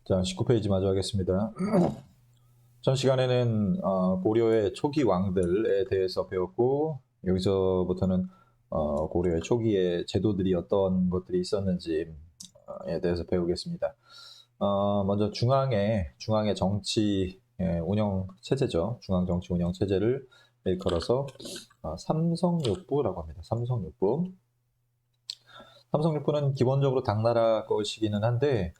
자, 19페이지 마저 하겠습니다. 전 시간에는 고려의 초기 왕들에 대해서 배웠고, 여기서부터는 고려의 초기의 제도들이 어떤 것들이 있었는지에 대해서 배우겠습니다. 먼저 중앙의 정치 운영 체제죠. 중앙 정치 운영 체제를 일컬어서 삼성육부라고 합니다. 삼성육부. 삼성육부는 기본적으로 당나라 것이기는 한데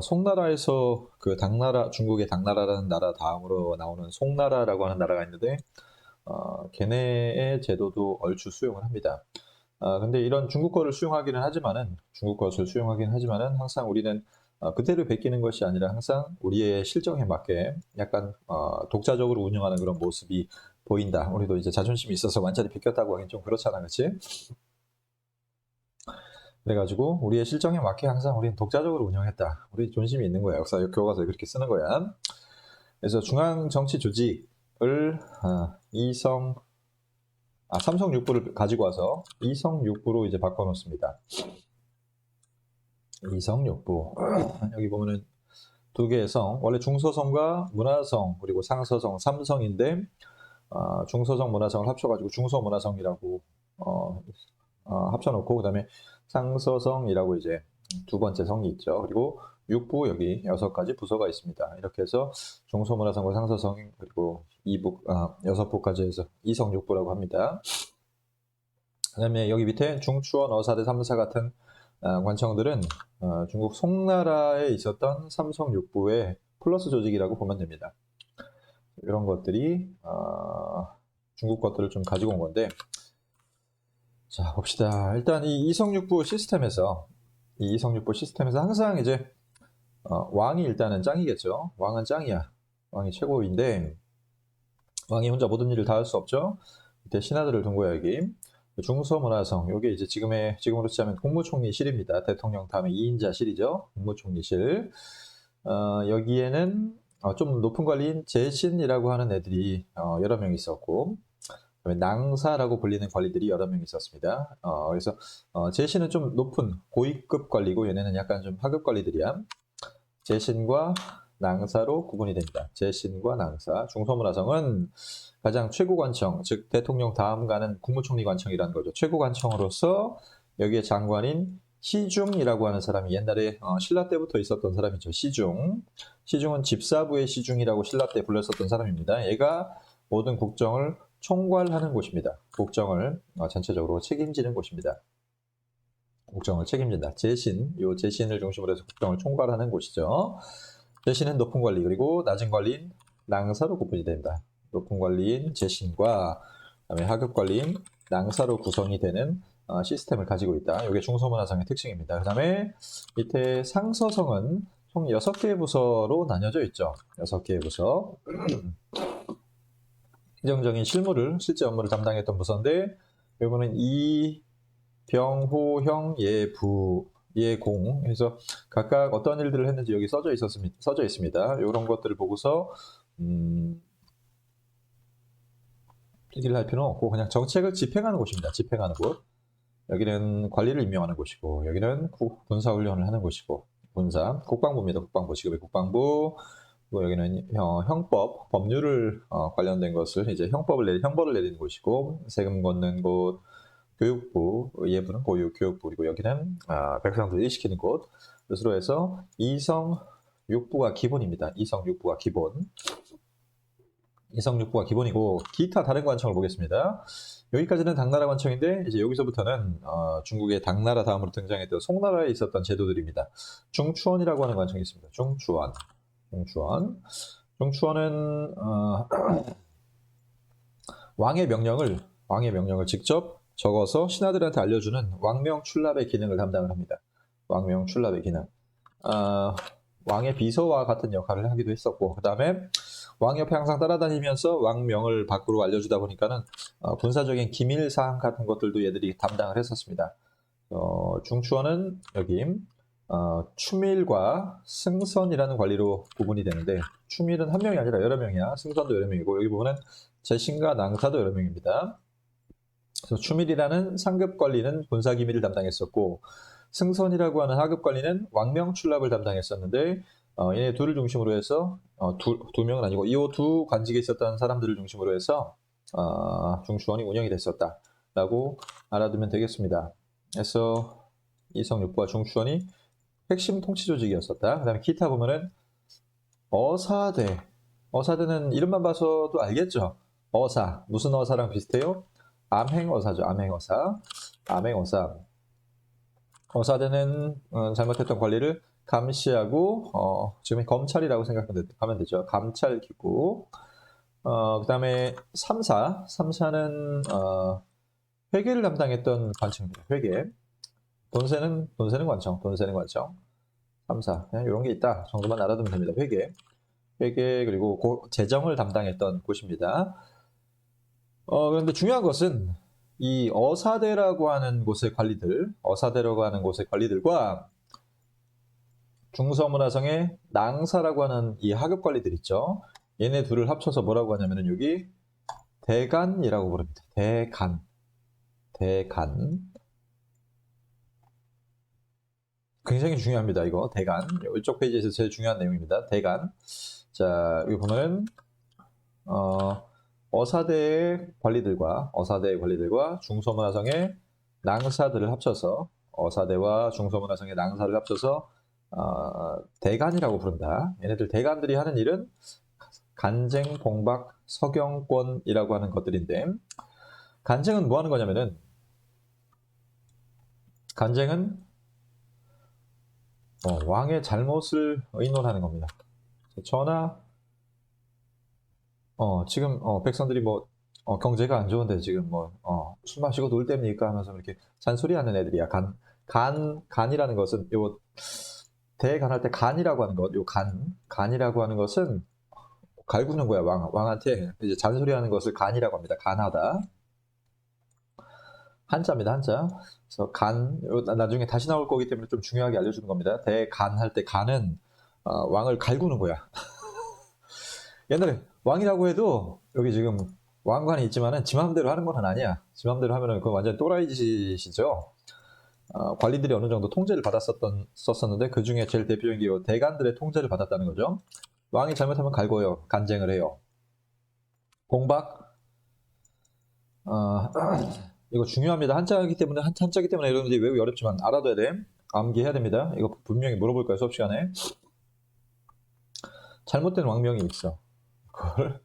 송나라에서 그 당나라, 중국의 당나라라는 나라 다음으로 나오는 송나라라고 하는 나라가 있는데 걔네의 제도도 얼추 수용을 합니다. 근데 이런 중국 것을 수용하기는 하지만은 항상 우리는 그대로 베끼는 것이 아니라 항상 우리의 실정에 맞게 약간 독자적으로 운영하는 그런 모습이 보인다. 우리도 이제 자존심이 있어서 완전히 베꼈다고 하긴 좀 그렇잖아, 그렇지? 그래가지고 우리의 실정에 맞게 항상 우리는 독자적으로 운영했다. 우리 존심이 있는 거야. 역사 교과서에 그렇게 쓰는 거야. 그래서 중앙 정치 조직을 삼성육부를 가지고 와서 이성육부로 이제 바꿔놓습니다. 이성육부. 여기 보면은 두 개의 성, 원래 중서성과 문화성 그리고 상서성 3성인데 중서성 문화성을 합쳐가지고 중서문화성이라고 합쳐놓고 그다음에 상서성이라고 이제 두 번째 성이 있죠. 그리고 육부 여기 6가지 부서가 있습니다. 이렇게 해서 중서문화성과 상서성 그리고 6부까지 해서 이성육부라고 합니다. 그다음에 여기 밑에 중추원, 어사대, 삼사 같은 관청들은 중국 송나라에 있었던 삼성육부의 플러스 조직이라고 보면 됩니다. 이런 것들이 중국 것들을 좀 가지고 온 건데, 자 봅시다. 일단 이 이성육부 시스템에서 항상 이제 왕이 일단은 짱이겠죠. 왕은 짱이야. 왕이 최고인데 왕이 혼자 모든 일을 다 할 수 없죠. 밑에 신하들을 둔 거야 여기. 중서문화성, 요게 이제 지금으로 치자면 국무총리실입니다. 대통령 다음에 2인자실이죠. 국무총리실. 여기에는 좀 높은 관리인 제신이라고 하는 애들이 여러 명 있었고, 그다음에 낭사라고 불리는 관리들이 여러 명 있었습니다. 그래서 제신은 좀 높은 고위급 관리고 얘네는 약간 좀 하급 관리들이야. 제신과 낭사로 구분이 됩니다. 제신과 낭사. 중서문화성은 가장 최고관청, 즉 대통령 다음 가는 국무총리 관청이라는 거죠. 최고관청으로서 여기에 장관인 시중이라고 하는 사람이 옛날에 신라 때부터 있었던 사람이죠. 시중은 집사부의 시중이라고 신라 때 불렸었던 사람입니다. 얘가 모든 국정을 총괄하는 곳입니다. 국정을 전체적으로 책임지는 곳입니다. 국정을 책임진다. 제신을 중심으로 해서 국정을 총괄하는 곳이죠. 제신은 높은 관리, 그리고 낮은 관리인 낭사로 구분이 된다. 높은 관리인 제신과 그다음에 하급 관리인 낭사로 구성이 되는 시스템을 가지고 있다. 이게 중서문화성의 특징입니다. 그 다음에 밑에 상서성은 총 6개의 부서로 나뉘어져 있죠. 6개의 부서. 행정적인 실제 업무를 담당했던 부서인데, 이거는 병호형 예공 해서 각각 어떤 일들을 했는지 여기 써져 있습니다. 이런 것들을 보고서 필기를 할 필요는 없고 그냥 정책을 집행하는 곳입니다. 집행하는 곳. 여기는 관리를 임명하는 곳이고, 여기는 군사훈련을 하는 곳이고, 국방부입니다. 국방부, 지금의 국방부. 그리고 여기는 형법, 법률을 관련된 것을 이제 형벌을 내리는 곳이고, 세금 걷는 곳, 교육부, 예부는 교육부, 그리고 여기는 백성들 일시키는 곳. 그것으로 해서 이성육부가 기본입니다. 이성육부가 기본이고, 기타 다른 관청을 보겠습니다. 여기까지는 당나라 관청인데, 이제 여기서부터는 중국의 당나라 다음으로 등장했던 송나라에 있었던 제도들입니다. 중추원이라고 하는 관청이 있습니다. 중추원은 왕의 명령을 직접 적어서 신하들한테 알려주는 왕명출납의 기능을 담당을 합니다. 왕명출납의 기능. 왕의 비서와 같은 역할을 하기도 했었고, 그 다음에 왕 옆에 항상 따라다니면서 왕명을 밖으로 알려주다 보니까는 군사적인 기밀 사항 같은 것들도 얘들이 담당을 했었습니다. 중추원은 여기 추밀과 승선이라는 관리로 구분이 되는데, 추밀은 한 명이 아니라 여러 명이야. 승선도 여러 명이고, 여기 보면은 제신과 낭사도 여러 명입니다. 그래서 추밀이라는 상급 관리는 군사 기밀을 담당했었고, 승선이라고 하는 하급 관리는 왕명 출납을 담당했었는데, 얘네 둘을 중심으로 해서 두 명은 아니고 이 두 관직에 있었던 사람들을 중심으로 해서 중추원이 운영이 됐었다라고 알아두면 되겠습니다. 그래서 이성육부와 중추원이 핵심 통치 조직이었었다. 그 다음에 기타 보면은 어사대. 어사대는 이름만 봐서도 알겠죠? 어사. 무슨 어사랑 비슷해요? 암행어사죠. 암행어사. 암행어사. 어사대는 잘못했던 관리를 감시하고 지금 검찰이라고 생각하면 되죠. 감찰기구. 그 다음에 3사. 3사는 회계를 담당했던 관청입니다. 회계. 돈세는 관청. 돈세는 관청. 3사. 그냥 이런 게 있다 정도만 알아두면 됩니다. 회계 그리고 재정을 담당했던 곳입니다. 그런데 중요한 것은 이 어사대라고 하는 곳의 관리들과 중서문화성의 낭사라고 하는 이 하급 관리들 있죠. 얘네 둘을 합쳐서 뭐라고 하냐면은 여기 대간이라고 부릅니다. 대간. 굉장히 중요합니다. 이거 대간. 이쪽 페이지에서 제일 중요한 내용입니다. 대간. 자, 여기 보면 어사대의 관리들과 중서문화성의 낭사들을 합쳐서 어사대와 중서문화성의 낭사를 합쳐서 대간이라고 부른다. 얘네들 대간들이 하는 일은 간쟁, 봉박, 서경권이라고 하는 것들인데 간쟁은 뭐 하는 거냐면은 간쟁은 왕의 잘못을 의논하는 겁니다. 전하 지금 백성들이 뭐 경제가 안 좋은데 지금 뭐 술 마시고 놀 때입니까 하면서 이렇게 잔소리하는 애들이야. 간이라는 것은 요 대간할 때 간이라고 하는 것, 간이라고 하는 것은 갈구는 거야. 왕한테 이제 잔소리하는 것을 간이라고 합니다. 간하다. 한자입니다. 한자. 그래서 나중에 다시 나올 거기 때문에 좀 중요하게 알려주는 겁니다. 대간할 때 간은 왕을 갈구는 거야. 옛날에 왕이라고 해도 여기 지금 왕관이 있지만은 지 맘대로 하는 건 아니야. 지 맘대로 하면은 그건 완전 또라이 짓이죠. 관리들이 어느 정도 통제를 썼었는데 그 중에 제일 대표적인 게 대간들의 통제를 받았다는 거죠. 왕이 잘못하면 갈고요. 간쟁을 해요. 봉박. 이거 중요합니다. 한자이기 때문에 여러분들이 외우기 어렵지만 알아둬야 돼. 암기해야 됩니다. 이거 분명히 물어볼 거예요. 수업 시간에. 잘못된 왕명이 있어. 그걸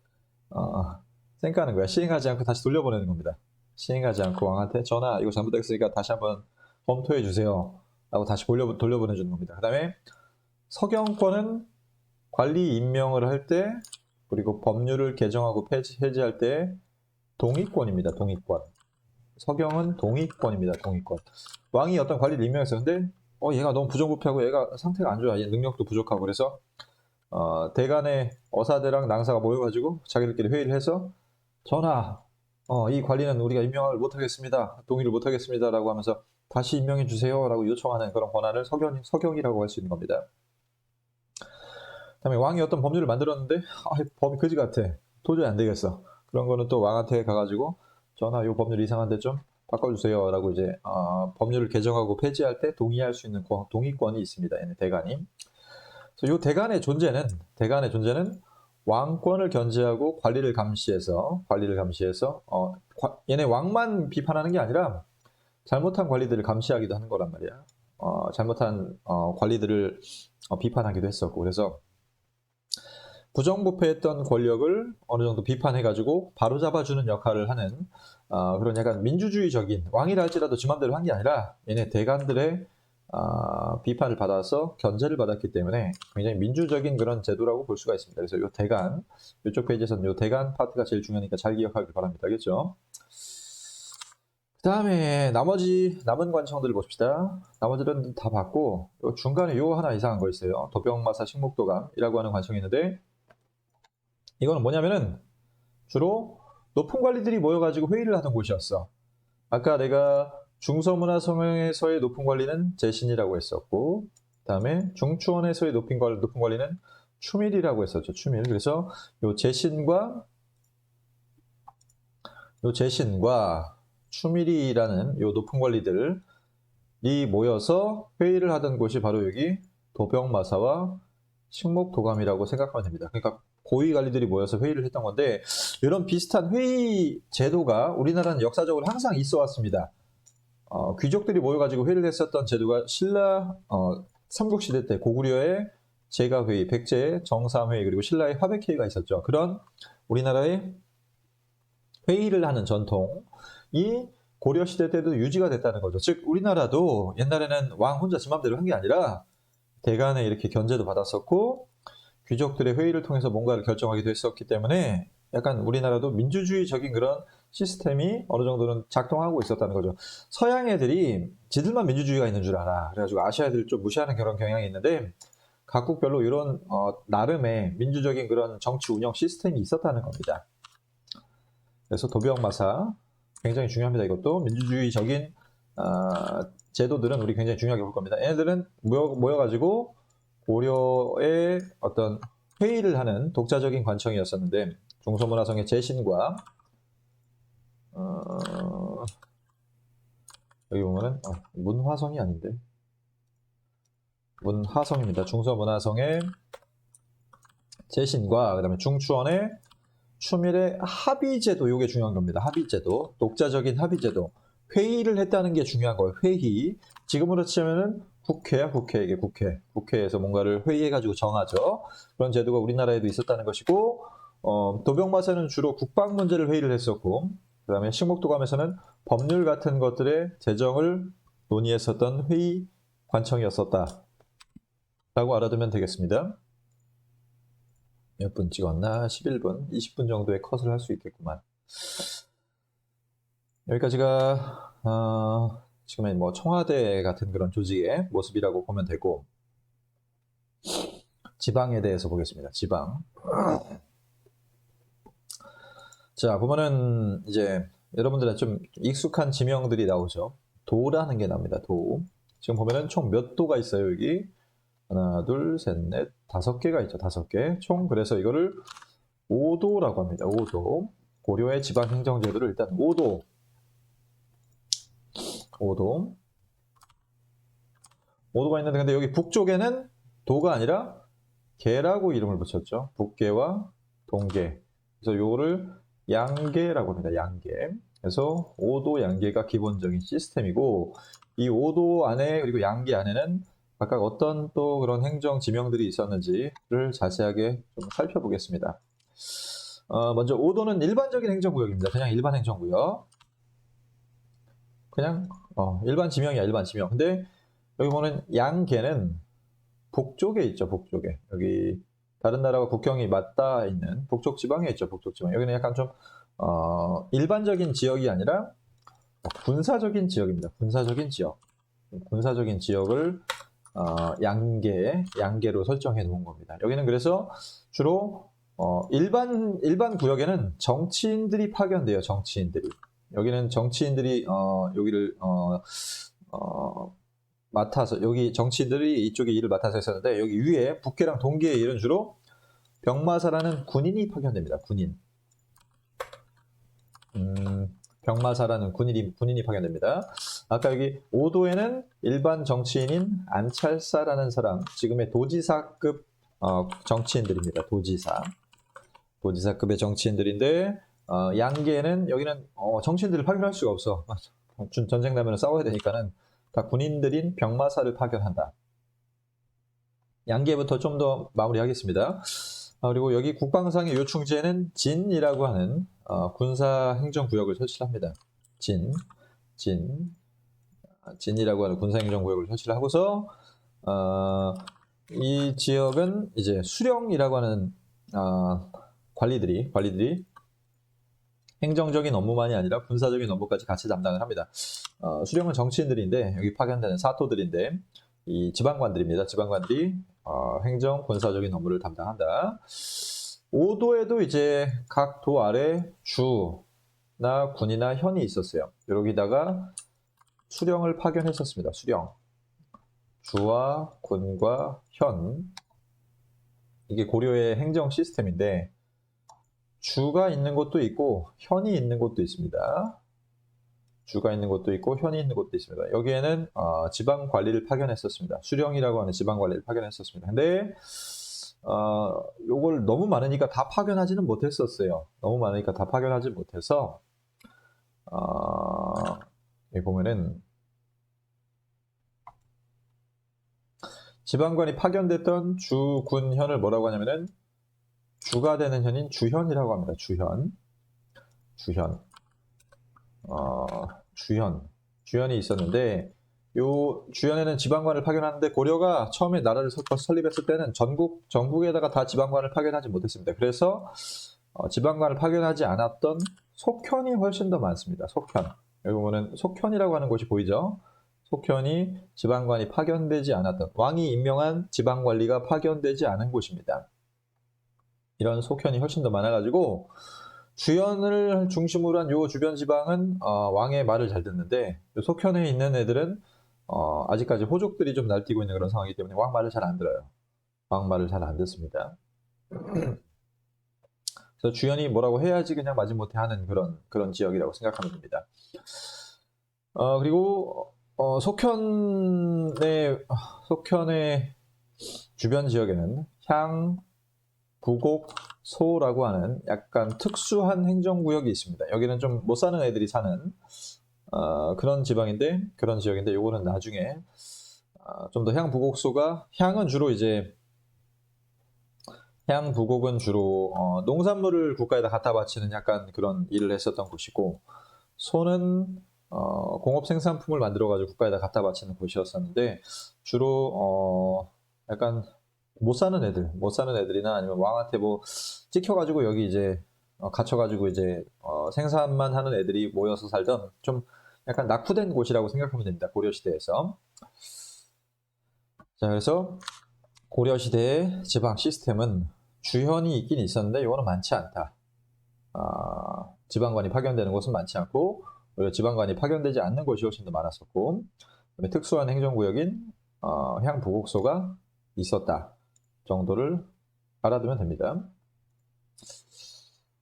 생각하는 거야. 시행하지 않고 다시 돌려보내는 겁니다. 시행하지 않고 왕한테 전하 이거 잘못됐으니까 다시 한번 검토해 주세요. 라고 다시 돌려보내주는 겁니다. 그 다음에 서경권은 관리 임명을 할 때 그리고 법률을 개정하고 해제할 때 동의권입니다. 동의권. 서경은 동의권입니다. 동의권. 왕이 어떤 관리를 임명했어요. 근데 얘가 너무 부정부패하고 얘가 상태가 안 좋아. 얘 능력도 부족하고 그래서 대간의 어사대랑 낭사가 모여가지고 자기들끼리 회의를 해서 전하 이 관리는 우리가 임명을 못하겠습니다. 동의를 못하겠습니다. 라고 하면서 다시 임명해 주세요. 라고 요청하는 그런 권한을 서경이라고 할 수 있는 겁니다. 그 다음에 왕이 어떤 법률을 만들었는데 법이 그지 같아. 도저히 안 되겠어. 그런 거는 또 왕한테 가가지고 전하 이 법률 이상한데 좀 바꿔주세요. 라고 이제 법률을 개정하고 폐지할 때 동의할 수 있는 동의권이 있습니다. 얘는 대간이. 그래서 이 대간의 존재는 왕권을 견제하고 관리를 감시해서 얘네 왕만 비판하는 게 아니라 잘못한 관리들을 감시하기도 하는 거란 말이야. 잘못한 관리들을 비판하기도 했었고 그래서 부정부패했던 권력을 어느 정도 비판해가지고 바로잡아주는 역할을 하는 그런 약간 민주주의적인 왕이라 할지라도 지 맘대로 한 게 아니라 얘네 대간들의 비판을 받아서 견제를 받았기 때문에 굉장히 민주적인 그런 제도라고 볼 수가 있습니다. 그래서 이 대간, 이쪽 페이지에서는 이 대간 파트가 제일 중요하니까 잘 기억하길 바랍니다. 알겠죠? 그 다음에 남은 관청들을 봅시다. 나머지는 다 봤고 요 중간에 요 하나 이상한 거 있어요. 도병마사 식목도감이라고 하는 관청이 있는데 이거는 뭐냐면은 주로 높은 관리들이 모여가지고 회의를 하던 곳이었어. 아까 내가 중서문화성에서의 높은 관리는 제신이라고 했었고 그 다음에 중추원에서의 높은 관리는 추밀이라고 했었죠. 추밀. 그래서 요 제신과 추밀이라는 요 높은 관리들이 모여서 회의를 하던 곳이 바로 여기 도병마사와 식목도감이라고 생각하면 됩니다. 그러니까 고위 관리들이 모여서 회의를 했던 건데 이런 비슷한 회의 제도가 우리나라는 역사적으로 항상 있어 왔습니다. 귀족들이 모여가지고 회의를 했었던 제도가 신라 삼국시대 때 고구려의 제가회의, 백제의 정삼회의, 그리고 신라의 화백회의가 있었죠. 그런 우리나라의 회의를 하는 전통이 고려시대 때도 유지가 됐다는 거죠. 즉 우리나라도 옛날에는 왕 혼자 지 맘대로 한 게 아니라 대간에 이렇게 견제도 받았었고 귀족들의 회의를 통해서 뭔가를 결정하기도 했었기 때문에 약간 우리나라도 민주주의적인 그런 시스템이 어느 정도는 작동하고 있었다는 거죠. 서양 애들이 지들만 민주주의가 있는 줄 알아. 그래가지고 아시아 애들을 좀 무시하는 그런 경향이 있는데 각국별로 이런 나름의 민주적인 그런 정치 운영 시스템이 있었다는 겁니다. 그래서 도병마사 굉장히 중요합니다. 이것도 민주주의적인 제도들은 우리 굉장히 중요하게 볼 겁니다. 얘네들은 모여가지고 고려의 어떤 회의를 하는 독자적인 관청이었었는데 중서문화성의 재신과 여기 보면은 문화성이 아닌데 문화성입니다. 중서문화성의 재신과 그다음에 중추원의 추밀의 합의제도, 이게 중요한 겁니다. 합의제도, 독자적인 합의제도. 회의를 했다는 게 중요한 거예요. 회의. 지금으로 치면은 국회야, 국회. 이게 국회. 국회에서 뭔가를 회의해가지고 정하죠. 그런 제도가 우리나라에도 있었다는 것이고, 도병마사는 주로 국방 문제를 회의를 했었고, 그 다음에 식목도감에서는 법률 같은 것들의 제정을 논의했었던 회의 관청이었었다. 라고 알아두면 되겠습니다. 몇 분 찍었나? 11분, 20분 정도의 컷을 할 수 있겠구만. 여기까지가 지금은 뭐 청와대 같은 그런 조직의 모습이라고 보면 되고, 지방에 대해서 보겠습니다. 지방. 자, 보면은 이제 여러분들은 좀 익숙한 지명들이 나오죠. 도라는 게 나옵니다. 도. 지금 보면은 총 몇 도가 있어요, 여기. 하나, 둘, 셋, 넷, 5개가 있죠. 5개. 총 그래서 이거를 5도라고 합니다. 5도. 고려의 지방행정제도를 일단 5도. 5도가 있는데 근데 여기 북쪽에는 도가 아니라 계라고 이름을 붙였죠. 북계와 동계. 그래서 요거를 양계라고 합니다. 양계. 그래서 5도 양계가 기본적인 시스템이고 이 5도 안에 그리고 양계 안에는 각각 어떤 또 그런 행정 지명들이 있었는지를 자세하게 좀 살펴보겠습니다. 먼저 5도는 일반적인 행정구역입니다. 그냥 일반 행정구역. 그냥 일반 지명이야, 일반 지명. 근데 여기 보면 양계는 북쪽에 있죠, 북쪽에. 여기 다른 나라와 국경이 맞닿아 있는 북쪽 지방에 있죠, 북쪽 지방. 여기는 약간 좀 일반적인 지역이 아니라 군사적인 지역입니다. 군사적인 지역. 군사적인 지역을 양계로 설정해 놓은 겁니다. 여기는 그래서 주로 일반 구역에는 정치인들이 파견돼요. 정치인들이. 여기는 정치인들이 여기를 맡아서 여기 정치인들이 이쪽에 일을 맡아서 했었는데 여기 위에 북계랑 동계의 일은 주로 병마사라는 군인이 파견됩니다. 군인. 병마사라는 군인이 파견됩니다. 아까 여기 5도에는 일반 정치인인 안찰사라는 사람, 지금의 도지사급 정치인들입니다. 도지사급의 정치인들인데 양계는 여기는 정치인들을 파견할 수가 없어. 전쟁 나면 싸워야 되니까는 다 군인들인 병마사를 파견한다. 양계부터 좀 더 마무리하겠습니다. 그리고 여기 국방상의 요충지에는 진이라고 하는 군사 행정구역을 설치합니다. 진이라고 하는 군사 행정구역을 설치를 하고서 이 지역은 이제 수령이라고 하는 관리들이 행정적인 업무만이 아니라 군사적인 업무까지 같이 담당을 합니다. 수령은 정치인들인데 여기 파견되는 사토들인데 이 지방관들입니다. 지방관들이 행정, 군사적인 업무를 담당한다. 5도에도 이제 각 도 아래 주나 군이나 현이 있었어요. 여기다가 수령을 파견했었습니다. 수령. 주와 군과 현. 이게 고려의 행정 시스템인데 주가 있는 곳도 있고 현이 있는 곳도 있습니다. 주가 있는 곳도 있고 현이 있는 곳도 있습니다. 여기에는 지방 관리를 파견했었습니다. 수령이라고 하는 지방 관리를 파견했었습니다. 근데 요걸 너무 많으니까 다 파견하지는 못했었어요. 너무 많으니까 다 파견하지 못해서 여기 보면은 지방관이 파견됐던 주, 군, 현을 뭐라고 하냐면은 주가 되는 현인 주현이라고 합니다. 주현. 주현이 있었는데 요 주현에는 지방관을 파견하는데 고려가 처음에 나라를 설립했을 때는 전국에다가 다 지방관을 파견하지 못했습니다. 그래서 지방관을 파견하지 않았던 속현이 훨씬 더 많습니다. 속현. 여기 보면은 속현이라고 하는 곳이 보이죠? 속현이 지방관이 파견되지 않았던, 왕이 임명한 지방관리가 파견되지 않은 곳입니다. 이런 속현이 훨씬 더 많아가지고 주현을 중심으로 한 요 주변 지방은 왕의 말을 잘 듣는데 속현에 있는 애들은 아직까지 호족들이 좀 날뛰고 있는 그런 상황이기 때문에 왕 말을 잘 안 들어요. 왕 말을 잘 안 듣습니다. 그래서 주현이 뭐라고 해야지 그냥 마지못해 하는 그런 지역이라고 생각하면 됩니다. 그리고 속현의 주변 지역에는 향, 부곡, 소라고 하는 약간 특수한 행정구역이 있습니다. 여기는 좀 못 사는 애들이 사는 그런 지역인데 요거는 나중에 좀 더 향부곡소가 향부곡은 주로 농산물을 국가에다 갖다 바치는 약간 그런 일을 했었던 곳이고 소는 공업 생산품을 만들어 가지고 국가에다 갖다 바치는 곳이었었는데 주로 약간 못 사는 애들이나 아니면 왕한테 뭐 찍혀가지고 여기 이제 갇혀가지고 이제 생산만 하는 애들이 모여서 살던 좀 약간 낙후된 곳이라고 생각하면 됩니다. 고려시대에서. 자, 그래서 고려시대의 지방 시스템은 주현이 있긴 있었는데 이거는 많지 않다. 지방관이 파견되는 곳은 많지 않고 오히려 지방관이 파견되지 않는 곳이 훨씬 더 많았었고 그다음에 특수한 행정구역인 향부곡소가 있었다 정도를 알아두면 됩니다.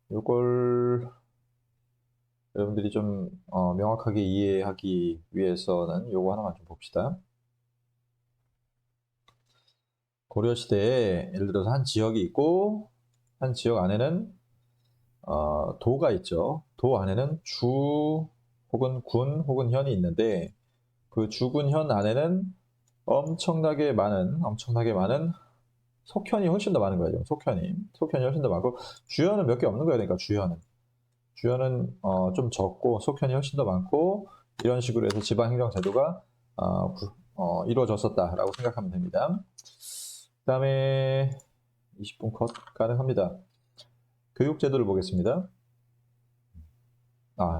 이걸 여러분들이 좀 명확하게 이해하기 위해서는 요거 하나만 좀 봅시다. 고려시대에 예를 들어서 한 지역이 있고 한 지역 안에는 도가 있죠. 도 안에는 주 혹은 군 혹은 현이 있는데 그 주군 현 안에는 엄청나게 많은 속현이 훨씬 더 많은 거예요. 속현이 훨씬 더 많고 주현은 몇 개 없는 거예요. 그러니까 주현은 좀 적고 속현이 훨씬 더 많고 이런 식으로 해서 지방행정 제도가 이루어졌었다라고 생각하면 됩니다. 그 다음에 20분 컷 가능합니다. 교육제도를 보겠습니다.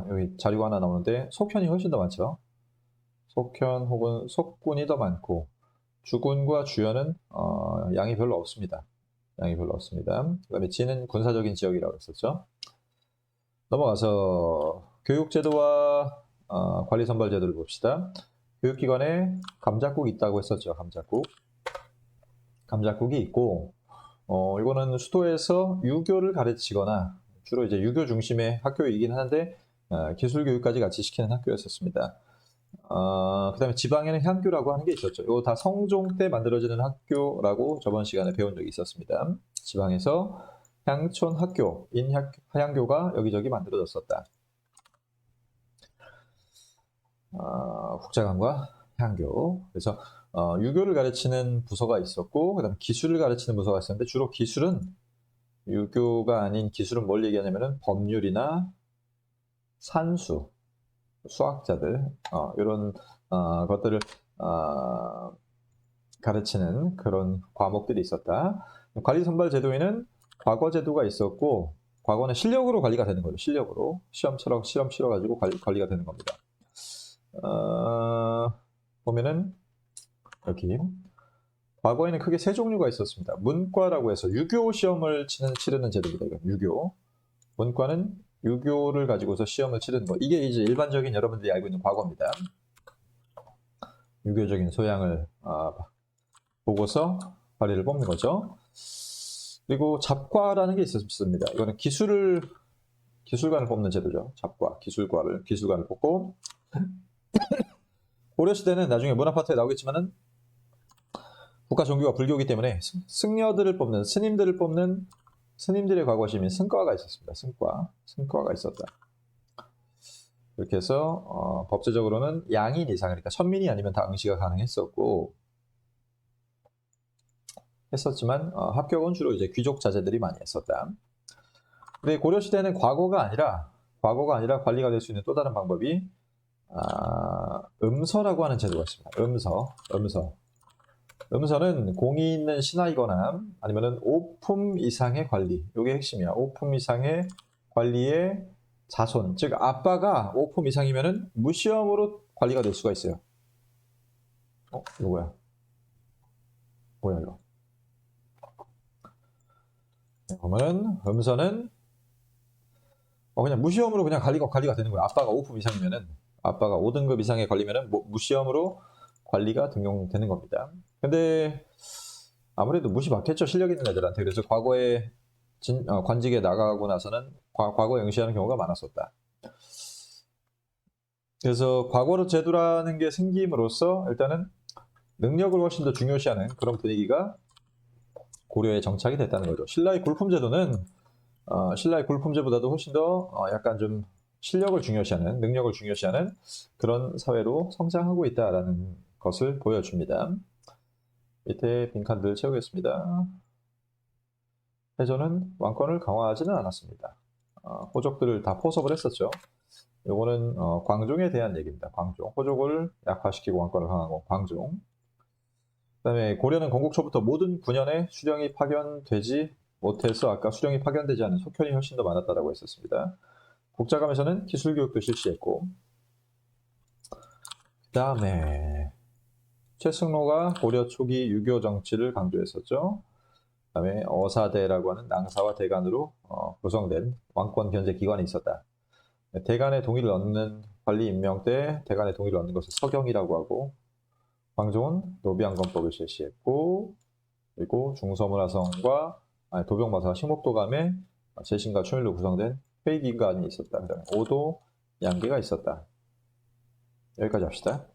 여기 자료가 하나 나오는데 속현이 훨씬 더 많죠. 속현 혹은 속군이 더 많고 주군과 주현은 양이 별로 없습니다. 그 다음에 지는 군사적인 지역이라고 했었죠. 넘어가서 교육제도와 관리선발제도를 봅시다. 교육기관에 감작국이 있다고 했었죠. 감작국이 있고 이거는 수도에서 유교를 가르치거나 주로 이제 유교 중심의 학교이긴 하는데 기술교육까지 같이 시키는 학교였었습니다. 그 다음에 지방에는 향교라고 하는 게 있었죠. 이거 다 성종 때 만들어지는 학교라고 저번 시간에 배운 적이 있었습니다. 지방에서 향촌 학교인 하향교가 여기저기 만들어졌었다. 국자관과 향교. 그래서 유교를 가르치는 부서가 있었고 그다음 기술을 가르치는 부서가 있었는데 주로 기술은 유교가 아닌 기술은 뭘 얘기하냐면은 법률이나 산수, 수학자들 이런 것들을 가르치는 그런 과목들이 있었다. 관리선발제도에는 과거제도가 있었고 과거는 실력으로 관리가 되는 거죠. 실력으로 시험 치러가지고 관리가 되는 겁니다. 보면은 여기 과거에는 크게 세 종류가 있었습니다. 문과라고 해서 유교 시험을 치르는 제도입니다. 이건 유교. 문과는 유교를 가지고서 시험을 치르는 거. 이게 이제 일반적인 여러분들이 알고 있는 과거입니다. 유교적인 소양을 보고서 관리를 뽑는 거죠. 그리고 잡과라는 게 있었습니다. 이거는 기술관을 뽑는 제도죠. 잡과, 기술관을 뽑고 고려시대는 나중에 문화파트에 나오겠지만은 국가 종교가 불교이기 때문에 승려들을 뽑는 스님들의 과거심인 승과가 있었습니다. 승과가 있었다. 이렇게 해서 법제적으로는 양인 이상, 그러니까 천민이 아니면 다 응시가 가능했었고 했었지만 합격은 주로 이제 귀족 자제들이 많이 했었다. 근데 고려 시대는 과거가 아니라 관리가 될 수 있는 또 다른 방법이 음서라고 하는 제도가 있습니다. 음서는 공이 있는 신하이거나 아니면은 5품 이상의 관리, 이게 핵심이야. 5품 이상의 관리의 자손, 즉 아빠가 5품 이상이면은 무시험으로 관리가 될 수가 있어요. 이거 뭐야 이거? 그러면은 음서는 그냥 무시험으로 그냥 관리가 되는 거야. 아빠가 5품 이상이면은, 아빠가 5등급 이상의 관리면은 무시험으로 관리가 등용되는 겁니다. 근데 아무래도 무시 받겠죠, 실력 있는 애들한테. 그래서 과거에 관직에 나가고 나서는 과거에 응시하는 경우가 많았었다. 그래서 과거로 제도라는 게 생김으로써 일단은 능력을 훨씬 더 중요시하는 그런 분위기가 고려에 정착이 됐다는 거죠. 신라의 굴품제도는 신라의 굴품제보다도 훨씬 더 약간 좀 실력을 중요시하는, 능력을 중요시하는 그런 사회로 성장하고 있다라는 것을 보여줍니다. 밑에 빈칸들 채우겠습니다. 해조는 왕권을 강화하지는 않았습니다. 호족들을 다 포섭을 했었죠. 요거는 광종에 대한 얘기입니다. 광종. 호족을 약화시키고 왕권을 강화하고 광종. 그다음에 고려는 건국 초부터 모든 군현에 수령이 파견되지 못해서 아까 수령이 파견되지 않은 속현이 훨씬 더 많았다라고 했었습니다. 국자감에서는 기술교육도 실시했고, 그 다음에 최승로가 고려 초기 유교 정치를 강조했었죠. 그 다음에 어사대라고 하는 낭사와 대간으로 구성된 왕권 견제 기관이 있었다. 대간의 동의를 얻는 관리 임명 때 대간의 동의를 얻는 것을 서경이라고 하고, 광종은 노비안검법을 실시했고, 그리고 중서문화성과 도병마사 식목도감의 재신과 초일로 구성된 회의기관이 있었다. 그다음에 오도 양계가 있었다. 여기까지 합시다.